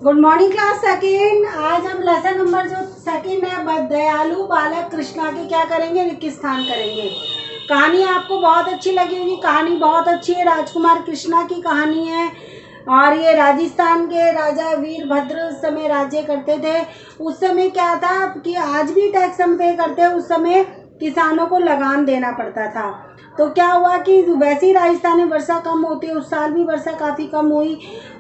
Good morning class second. आज हम lesson number जो सेकेंड है दयालु बालक कृष्णा की क्या करेंगे, रिक्त स्थान करेंगे। कहानी आपको बहुत अच्छी लगी होगी। कहानी बहुत अच्छी है, राजकुमार कृष्णा की कहानी है। और ये राजस्थान के राजा वीरभद्र उस समय राज्य करते थे। उस समय क्या था कि आज भी टैक्स हम पे करते हैं, उस समय किसानों को लगान देना पड़ता था। तो क्या हुआ कि वैसे ही राजस्थान में वर्षा कम होती है, उस साल भी वर्षा काफ़ी कम हुई।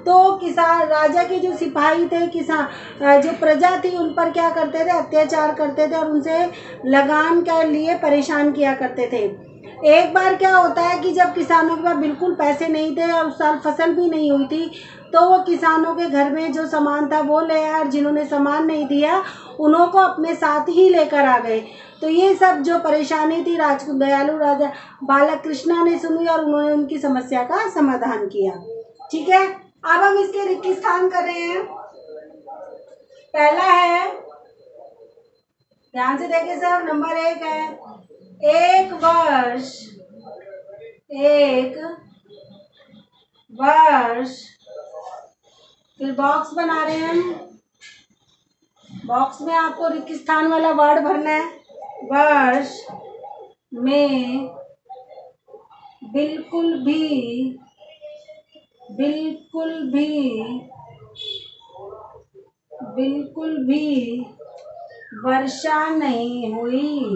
तो किसान राजा के जो सिपाही थे, किसान जो प्रजा थी, उन पर क्या करते थे, अत्याचार करते थे और उनसे लगान के लिए परेशान किया करते थे। एक बार क्या होता है कि जब किसानों के पास बिल्कुल पैसे नहीं थे और उस साल फसल भी नहीं हुई थी, तो वो किसानों के घर में जो सामान था वो ले आए और जिन्होंने सामान नहीं दिया उन्हों को अपने साथ ही लेकर आ गए। तो ये सब जो परेशानी थी दयालु राजा बालक कृष्णा ने सुनी और उन्होंने उनकी समस्या का समाधान किया। ठीक है, अब हम इसके रिक्त स्थान कर रहे हैं। पहला है, ध्यान से देखिए सर, नंबर 1 है एक वर्ष। फिर बॉक्स बना रहे हैं हम। बॉक्स में आपको रिक्त स्थान वाला वर्ड भरना है। वर्ष में बिल्कुल भी वर्षा नहीं हुई।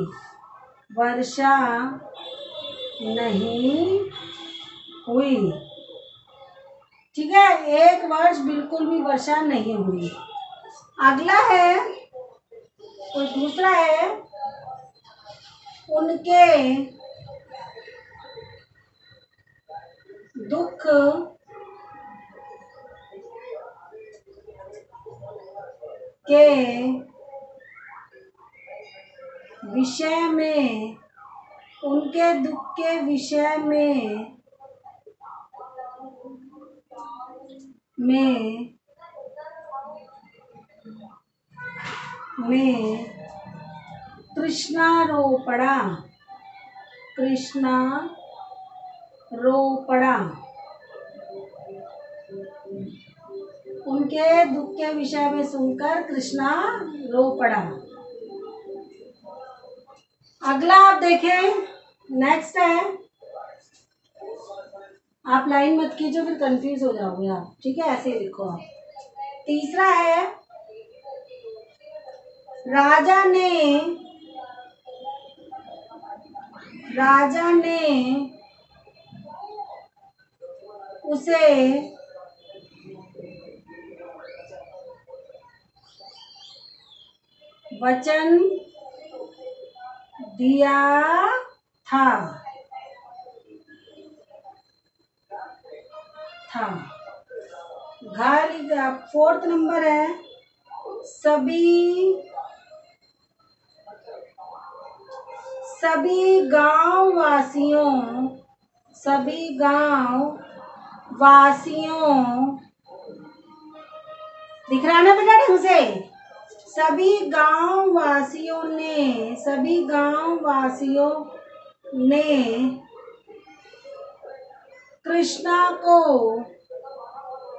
ठीक है, एक वर्ष बिल्कुल भी वर्षा नहीं हुई। अगला है, कोई दूसरा है, उनके दुख के विषय में कृष्णा रो पड़ा। उनके दुख के विषय में सुनकर कृष्णा रो पड़ा। अगला आप देखें, नेक्स्ट है, आप लाइन मत कीजिए फिर कंफ्यूज हो जाओगे आप। ठीक है, ऐसे लिखो आप। तीसरा है, राजा ने उसे वचन दिया था। घर, 4th नंबर है, सभी गांव वासियों दिख रहा है ना बेटा ढंग से? सभी गांव वासियों ने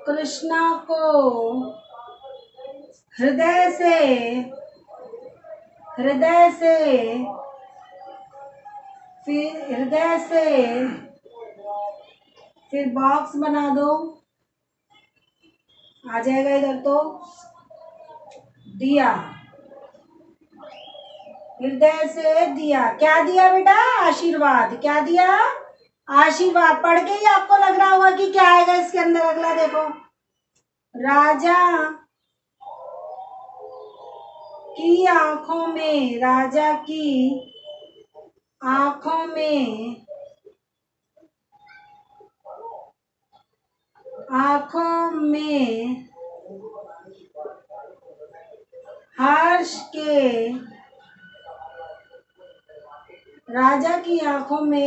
कृष्णा को हृदय से फिर बॉक्स बना दो, आ जाएगा इधर। तो दिया, हृदय से दिया। क्या दिया बेटा? आशीर्वाद। क्या दिया? आशीर्वाद। पढ़ के ही आपको लग रहा होगा कि क्या आएगा इसके अंदर। अगला देखो, राजा की आंखों में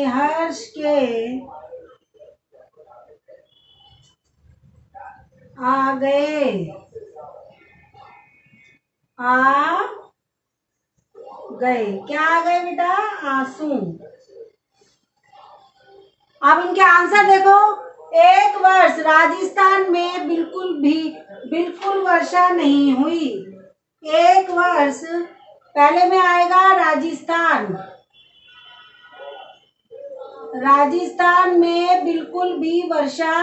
हर्ष के आ गए। क्या आ गए बेटा? आंसू। अब इनके आंसर देखो। एक वर्ष राजस्थान में बिल्कुल वर्षा नहीं हुई। एक वर्ष पहले में आएगा राजस्थान। राजस्थान में बिल्कुल भी वर्षा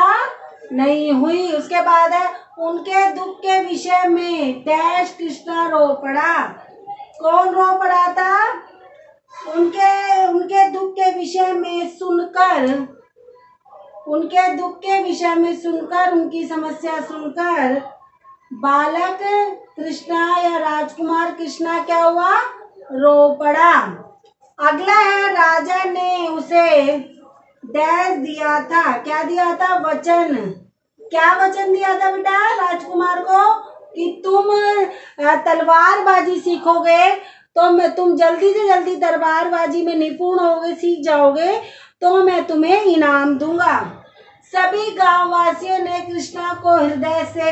नहीं हुई। उसके बाद है उनके दुख के विषय में डैश कृष्णा रो पड़ा। कौन रो पड़ा था? उनके दुख के विषय में सुनकर, उनके दुख के विषय में सुनकर, उनकी समस्या सुनकर बालक कृष्णा या राजकुमार कृष्णा क्या हुआ? रो पड़ा। अगला है राजा ने उसे डैश दिया था। क्या दिया था? वचन। क्या वचन दिया था बेटा राजकुमार को? कि तुम तलवारबाजी सीखोगे तो तुम जल्दी से जल्दी तलवारबाजी में निपुण होगे, सीख जाओगे तो मैं तुम्हें इनाम दूंगा। सभी गांव वासियों ने कृष्णा को हृदय से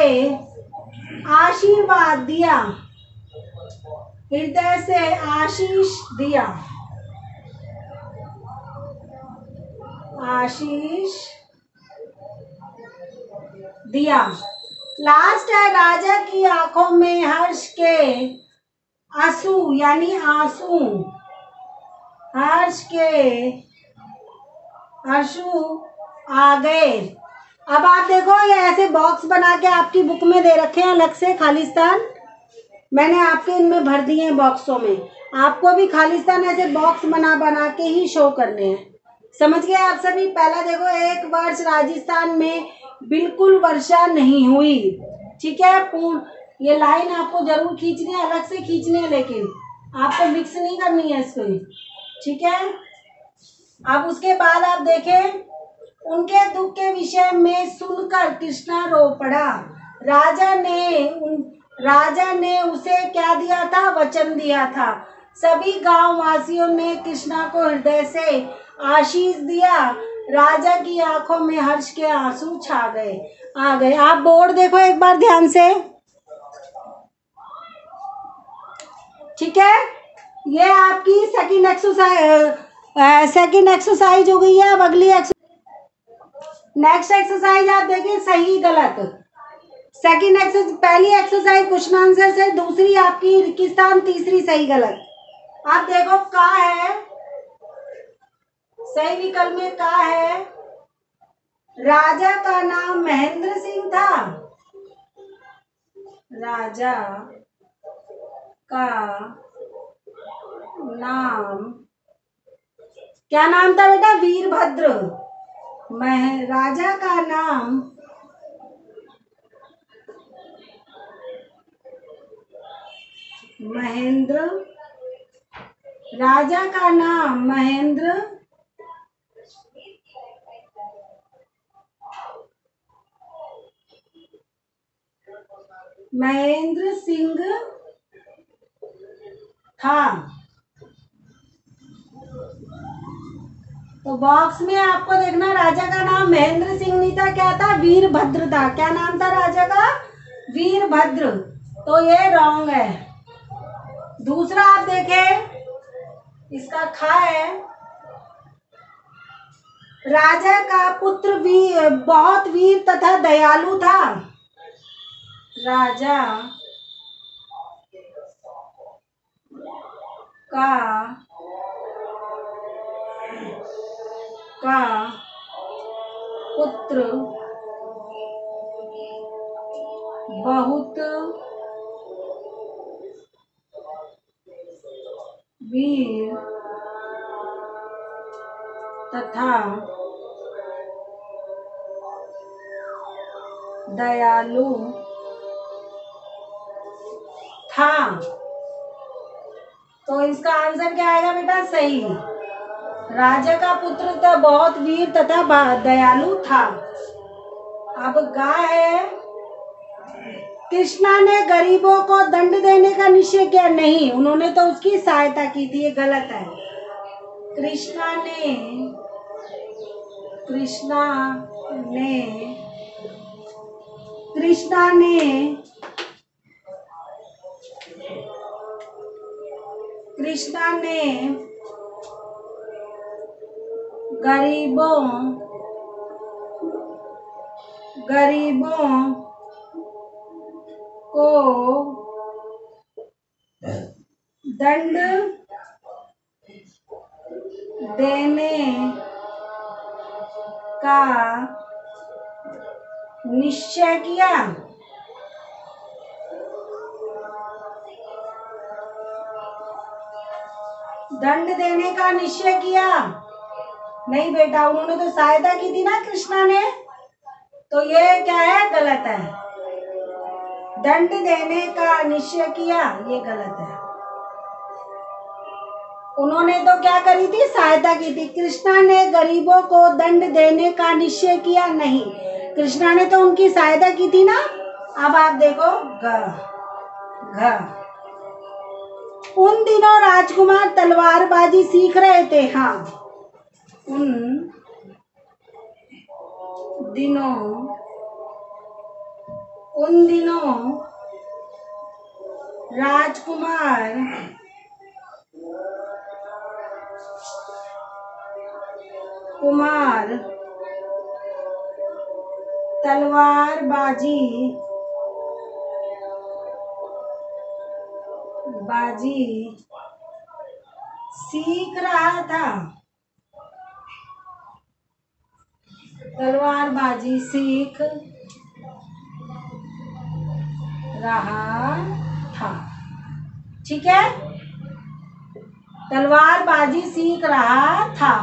आशीर्वाद दिया, हृदय से आशीष दिया, आशीष दिया। लास्ट है राजा की आंखों में हर्ष के आंसू, यानी आंसू, हर्ष के आंसू आ गए। अब आप देखो ये ऐसे बॉक्स बना के आपकी बुक में दे रखे हैं अलग से खालिस्तान। मैंने आपके इनमें भर दिए हैं बॉक्सों में। आपको भी खालिस्तान ऐसे बॉक्स बना बना के ही शो करने हैं। समझ गए आप सभी? पहला देखो, एक वर्ष राजस्थान में बिल्कुल वर्षा नहीं हुई। ठीक है, पूर्ण ये लाइन आपको जरूर खींचनी है, अलग से खींचनी है, लेकिन आपको मिक्स नहीं करनी है इसको। ठीक है। अब उसके बाद आप देखें, उनके दुख के विषय में सुनकर कृष्णा रो पड़ा। राजा ने उसे क्या दिया था? वचन दिया था। सभी गांव वासियों ने कृष्णा को हृदय से आशीष दिया। राजा की आंखों में हर्ष के आंसू छा गए, आ गए। आप बोर्ड देखो एक बार ध्यान से। ठीक है, ये आपकी सेकंड एक्सरसाइज हो गई है। अब अगली नेक्स्ट एक्सरसाइज आप देखिए, सही गलत। सेकंड एक्सरसाइज, पहली एक्सरसाइज क्वेश्चन आंसर से, दूसरी आपकी रिक्तिस्थान, तीसरी सही गलत। आप देखो का है सही विकल्प में, का है राजा का नाम महेंद्र सिंह था। राजा का नाम, क्या नाम था बेटा? वीरभद्र। राजा का नाम महेंद्र, राजा का नाम महेंद्र सिंह था। तो बॉक्स में आपको देखना, राजा का नाम महेंद्र सिंह नहीं था, क्या था? वीरभद्र था। क्या नाम था राजा का? वीरभद्र। तो ये रॉन्ग है। दूसरा आप देखें, इसका खा है, राजा का पुत्र बहुत वीर तथा दयालु था। राजा का पुत्र बहुत वीर तथा दयालु था। तो इसका आंसर क्या आएगा बेटा? सही। राजा का पुत्र तो बहुत वीर तथा दयालु था। अब गा है, कृष्णा ने गरीबों को दंड देने का निश्चय किया। नहीं, उन्होंने तो उसकी सहायता की थी, ये गलत है। कृष्णा ने गरीबों गरीबों को दंड देने का निश्चय किया। दंड देने का निश्चय किया। नहीं बेटा, उन्होंने तो सहायता की थी ना कृष्णा ने, तो ये क्या है, गलत है। दंड देने का निश्चय किया, ये गलत है। उन्होंने तो क्या करी थी, सहायता की थी। कृष्णा ने गरीबों को दंड देने का निश्चय किया, नहीं, कृष्णा ने तो उनकी सहायता की थी ना। अब आप देखो घ। उन दिनों राजकुमार तलवारबाजी सीख रहे थे। हाँ, उन दिनों राजकुमार तलवारबाजी सीख रहा था। तलवारबाजी सीख रहा था, ठीक है। तलवारबाजी सीख रहा था,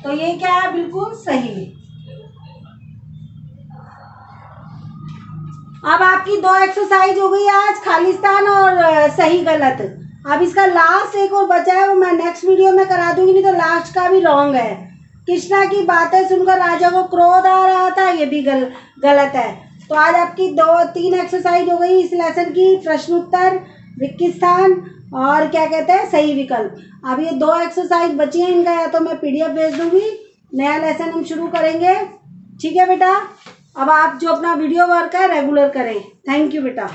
तो ये क्या है, बिल्कुल सही। अब आपकी 2 एक्सरसाइज हो गई आज, खालिस्तान और सही गलत। अब इसका लास्ट एक और बचा है, वो मैं नेक्स्ट वीडियो में करा दूंगी, नहीं तो लास्ट का भी रॉन्ग है। कृष्णा की बातें सुनकर राजा को क्रोध आ रहा था, ये भी गलत है। तो आज आपकी 2-3 एक्सरसाइज हो गई इस लेसन की, प्रश्न उत्तर, रिक्त स्थान और क्या कहते हैं, सही विकल्प। अब ये 2 एक्सरसाइज बची हैं, इनका या तो मैं PDF भेज दूंगी, नया लेसन हम शुरू करेंगे, ठीक है बेटा। अब आप जो अपना वीडियो वर्क है रेगुलर करें। थैंक यू बेटा।